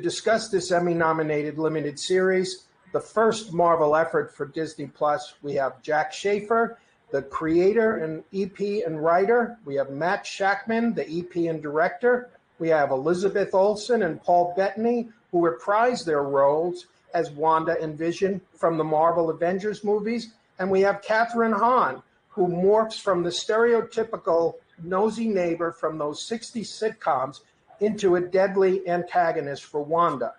discuss this Emmy-nominated limited series, the first Marvel effort for Disney Plus. We have Jack Schaeffer, the creator and EP and writer. We have Matt Shakman, the EP and director. We have Elizabeth Olsen and Paul Bettany, who reprised their roles as Wanda and Vision from the Marvel Avengers movies. And we have Kathryn Hahn, who morphs from the stereotypical nosy neighbor from those 60s sitcoms into a deadly antagonist for Wanda.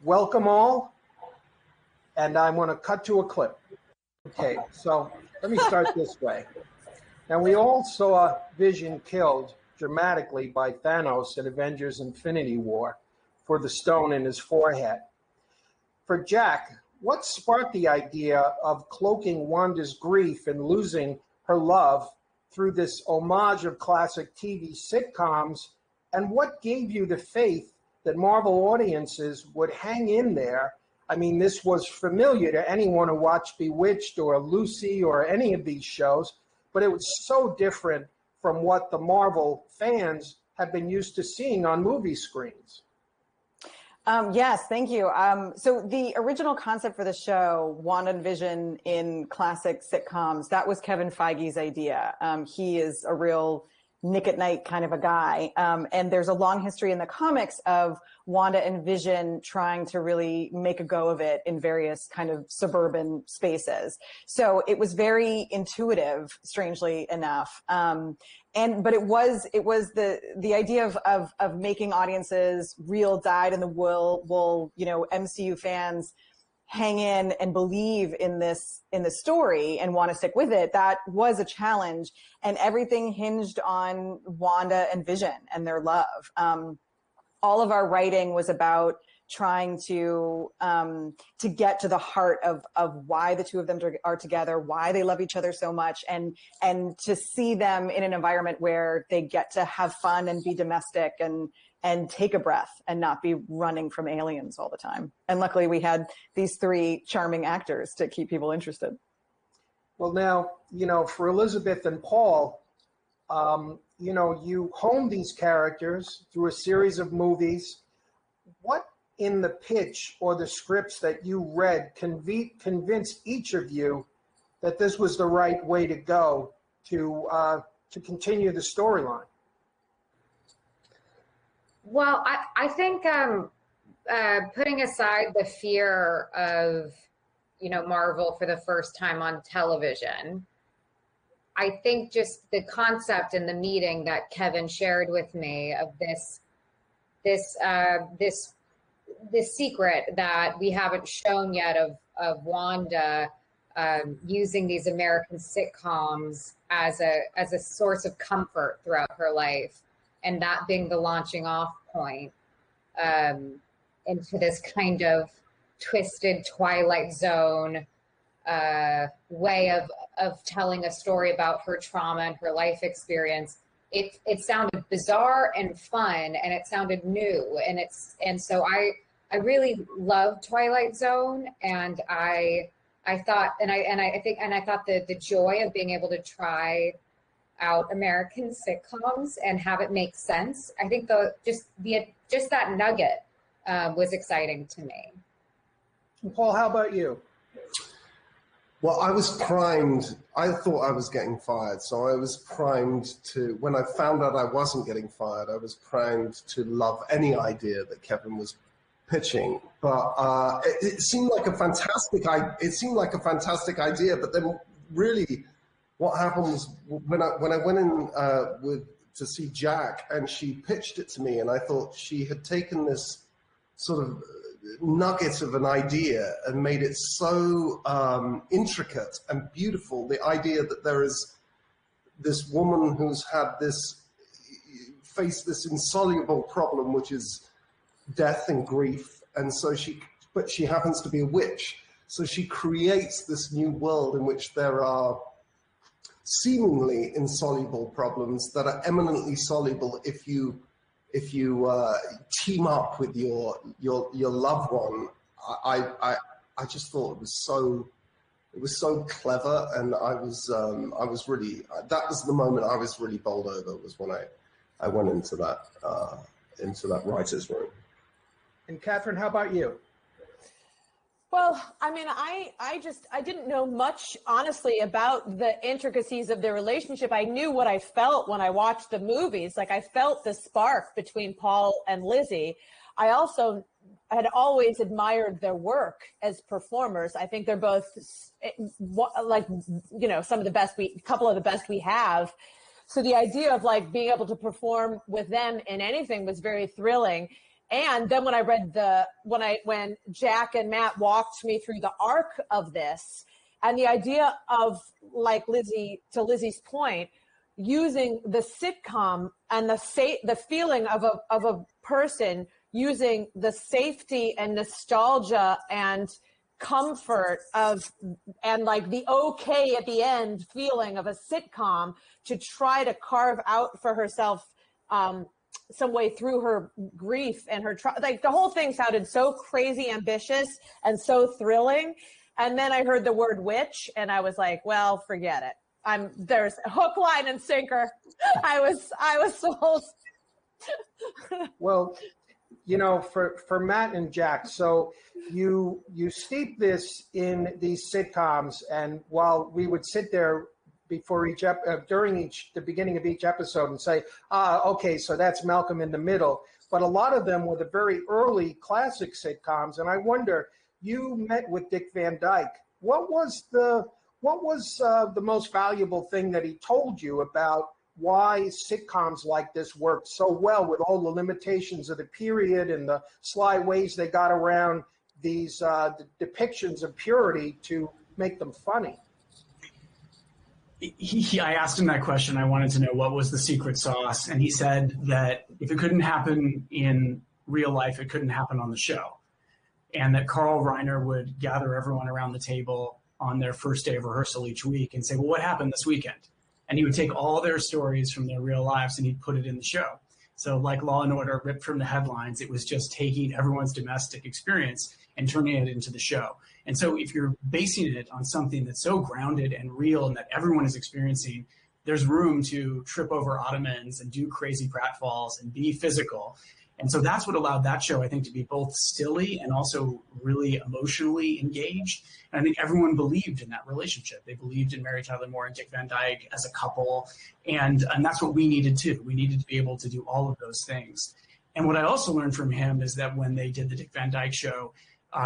Welcome all, and I want to cut to a clip. Okay, so let me start this way. Now, we all saw Vision killed dramatically by Thanos in Avengers Infinity War for the stone in his forehead. For Jack, what sparked the idea of cloaking Wanda's grief and losing her love through this homage of classic TV sitcoms, and what gave you the faith that Marvel audiences would hang in there? I mean, this was familiar to anyone who watched Bewitched or Lucy or any of these shows, but it was so different from what the Marvel fans have been used to seeing on movie screens. Yes, thank you. So the original concept for the show, Wanda and Vision in classic sitcoms, that was Kevin Feige's idea. He is a real Nick at Night kind of a guy. And there's a long history in the comics of Wanda and Vision trying to really make a go of it in various kind of suburban spaces. So it was very intuitive, strangely enough. But it was the idea of making audiences real dyed in the wool, MCU fans hang in and believe in this story and want to stick with it. That was a challenge, and everything hinged on Wanda and Vision and their love. All of our writing was about trying to get to the heart of why the two of them are together, why they love each other so much, and to see them in an environment where they get to have fun and be domestic and take a breath and not be running from aliens all the time. And luckily we had these three charming actors to keep people interested. Well, now, for Elizabeth and Paul, you honed these characters through a series of movies. What in the pitch or the scripts that you read convinced each of you that this was the right way to go to continue the storyline? Well, I think putting aside the fear of, Marvel for the first time on television, I think just the concept in the meeting that Kevin shared with me of this secret that we haven't shown yet of Wanda using these American sitcoms as a source of comfort throughout her life, and that being the launching off point into this kind of twisted Twilight Zone way of telling a story about her trauma and her life experience. It sounded bizarre and fun, and it sounded new, and so I really loved Twilight Zone, and I thought the joy of being able to try out American sitcoms and have it make sense. I think just that nugget was exciting to me. Paul, how about you? Well, I was primed. I thought I was getting fired, so I was primed to, when I found out I wasn't getting fired, I was primed to love any idea that Kevin was pitching. But it seemed like a fantastic idea. But then, really, what happened was when I went in to see Jack, and she pitched it to me, and I thought she had taken this sort of nugget of an idea and made it so intricate and beautiful. The idea that there is this woman who's had faced this insoluble problem, which is death and grief, and so but she happens to be a witch. So she creates this new world in which there are seemingly insoluble problems that are eminently soluble if you team up with your loved one. I just thought it was so clever, and I was really, that was the moment I was really bowled over, was when I went into that writer's room. And Kathryn, how about you? Well, I mean, I didn't know much, honestly, about the intricacies of their relationship. I knew what I felt when I watched the movies. Like, I felt the spark between Paul and Lizzie. I also had always admired their work as performers. I think they're both like, you know, some of the best, couple of the best we have. So the idea of like being able to perform with them in anything was very thrilling. And then when I read when Jack and Matt walked me through the arc of this, and the idea of, like, Lizzie's point, using the sitcom and the feeling of a person using the safety and nostalgia and comfort and like the okay at the end feeling of a sitcom to try to carve out for herself some way through her grief and her like the whole thing sounded so crazy ambitious and so thrilling. And then I heard the word witch and I was like, well, forget it. There's hook, line, and sinker. I was sold. Well, you know, for Matt and Jack, so you steep this in these sitcoms, and while we would sit there before during the beginning of each episode and say, okay, so that's Malcolm in the Middle. But a lot of them were the very early classic sitcoms, and I wonder, you met with Dick Van Dyke. What was the most valuable thing that he told you about why sitcoms like this worked so well with all the limitations of the period and the sly ways they got around these depictions of purity to make them funny? I asked him that question. I wanted to know what was the secret sauce. And he said that if it couldn't happen in real life, it couldn't happen on the show. And that Carl Reiner would gather everyone around the table on their first day of rehearsal each week and say, well, what happened this weekend? And he would take all their stories from their real lives and he'd put it in the show. So like Law and Order, ripped from the headlines, it was just taking everyone's domestic experience and turning it into the show. And so if you're basing it on something that's so grounded and real and that everyone is experiencing, there's room to trip over ottomans and do crazy pratfalls and be physical. And so that's what allowed that show, I think, to be both stilly and also really emotionally engaged. And I think everyone believed in that relationship. They believed in Mary Tyler Moore and Dick Van Dyke as a couple. And that's what we needed too. We needed to be able to do all of those things. And what I also learned from him is that when they did the Dick Van Dyke show,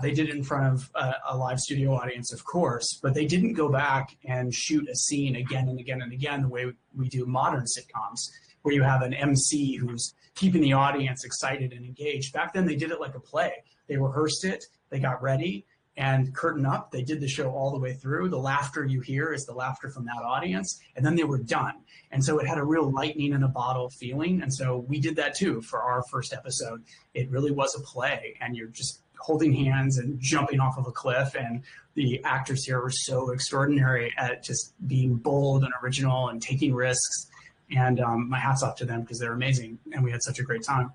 they did it in front of a live studio audience, of course, but they didn't go back and shoot a scene again and again and again the way we do modern sitcoms, where you have an MC who's keeping the audience excited and engaged. Back then, they did it like a play. They rehearsed it, they got ready, and curtain up, they did the show all the way through. The laughter you hear is the laughter from that audience, and then they were done. And so it had a real lightning in a bottle feeling, and so we did that too for our first episode. It really was a play, and you're just holding hands and jumping off of a cliff, and the actors here were so extraordinary at just being bold and original and taking risks. And my hat's off to them because they're amazing, and we had such a great time.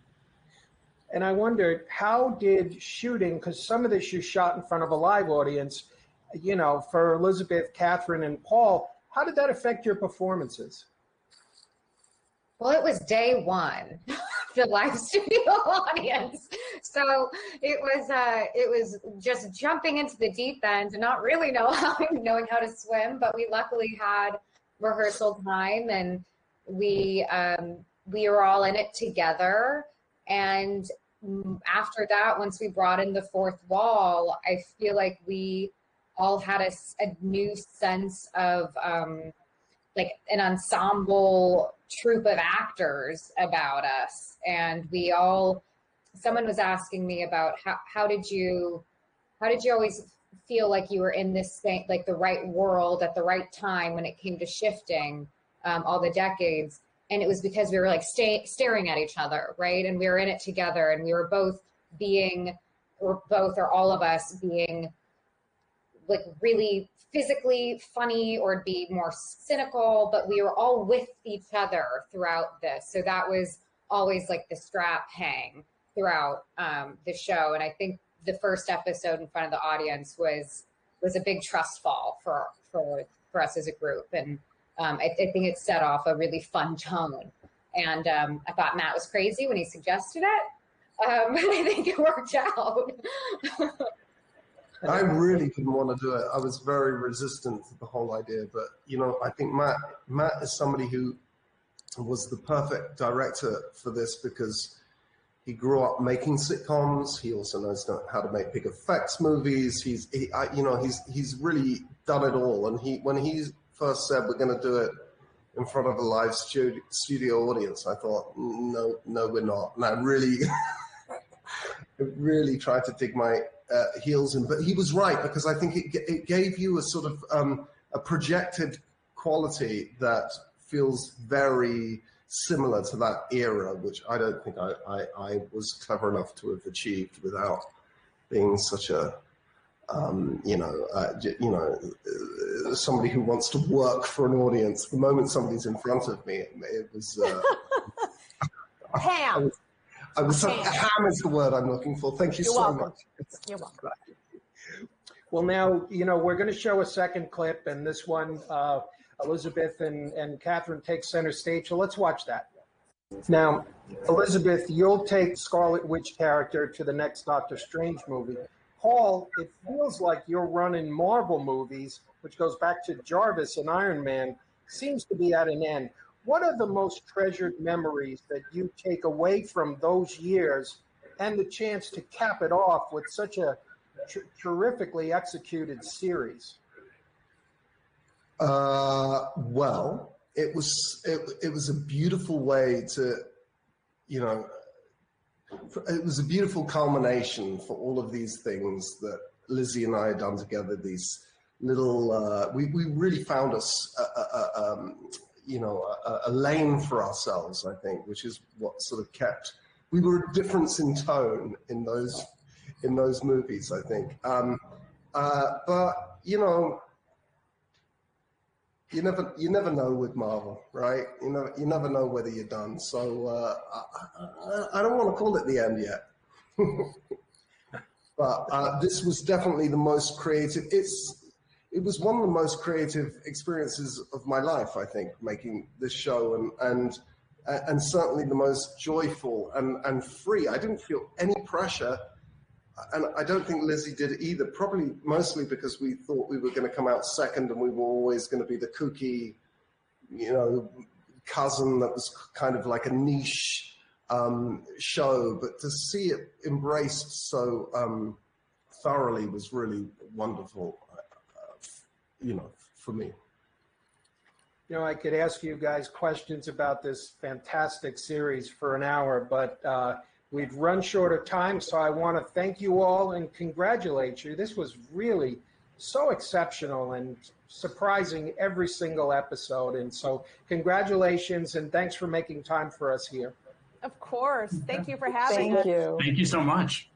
And I wondered, how did shooting, because some of this you shot in front of a live audience, you know, for Elizabeth, Kathryn, and Paul, how did that affect your performances? Well, it was day one, the live studio audience. So it was just jumping into the deep end and not really knowing how to swim, but we luckily had rehearsal time, and we were all in it together. And after that, once we brought in the fourth wall, I feel like we all had a new sense of like an ensemble troupe of actors about us. And someone was asking me about how did you always feel like you were in this thing, like the right world at the right time when it came to shifting all the decades. And it was because we were like staring at each other, right? And we were in it together, and we were both or all of us being like really physically funny or be more cynical, but we were all with each other throughout this. So that was always like the strap hang throughout the show. And I think the first episode in front of the audience was a big trust fall for us as a group. And I think it set off a really fun tone. And I thought Matt was crazy when he suggested it, I think it worked out. I really didn't want to do it. I was very resistant to the whole idea, but I think Matt is somebody who was the perfect director for this because he grew up making sitcoms. He also knows how to make big effects movies. He's really done it all. And when he first said we're going to do it in front of a live studio audience, I thought, no, we're not. And I really tried to dig my heels in, but he was right, because I think it gave you a sort of a projected quality that feels very similar to that era, which I don't think I was clever enough to have achieved without being such a somebody who wants to work for an audience. The moment somebody's in front of me, it was Ham. Ham is the word I'm looking for. Thank you so much. You're welcome. Well, now, we're going to show a second clip, and this one, Elizabeth and Kathryn take center stage. So let's watch that. Now, Elizabeth, you'll take Scarlet Witch character to the next Doctor Strange movie. Paul, it feels like you're running Marvel movies, which goes back to Jarvis and Iron Man, seems to be at an end. What are the most treasured memories that you take away from those years and the chance to cap it off with such a terrifically executed series? Well, it was a beautiful way to, it was a beautiful culmination for all of these things that Lizzie and I had done together. These little, we really found us a lane for ourselves, I think, which is what sort of kept. We were a difference in tone in those movies, I think. But you never know with Marvel, right? You never know whether you're done. So I don't want to call it the end yet. But this was definitely the most creative. It was one of the most creative experiences of my life, I think, making this show, and certainly the most joyful and free. I didn't feel any pressure, and I don't think Lizzie did either, probably mostly because we thought we were going to come out second and we were always going to be the kooky, cousin that was kind of like a niche show. But to see it embraced so thoroughly was really wonderful, for me. I could ask you guys questions about this fantastic series for an hour, but we've run short of time, so I want to thank you all and congratulate you. This was really so exceptional and surprising every single episode, and so congratulations and thanks for making time for us here. Of course. Thank you for having us. Thank you so much.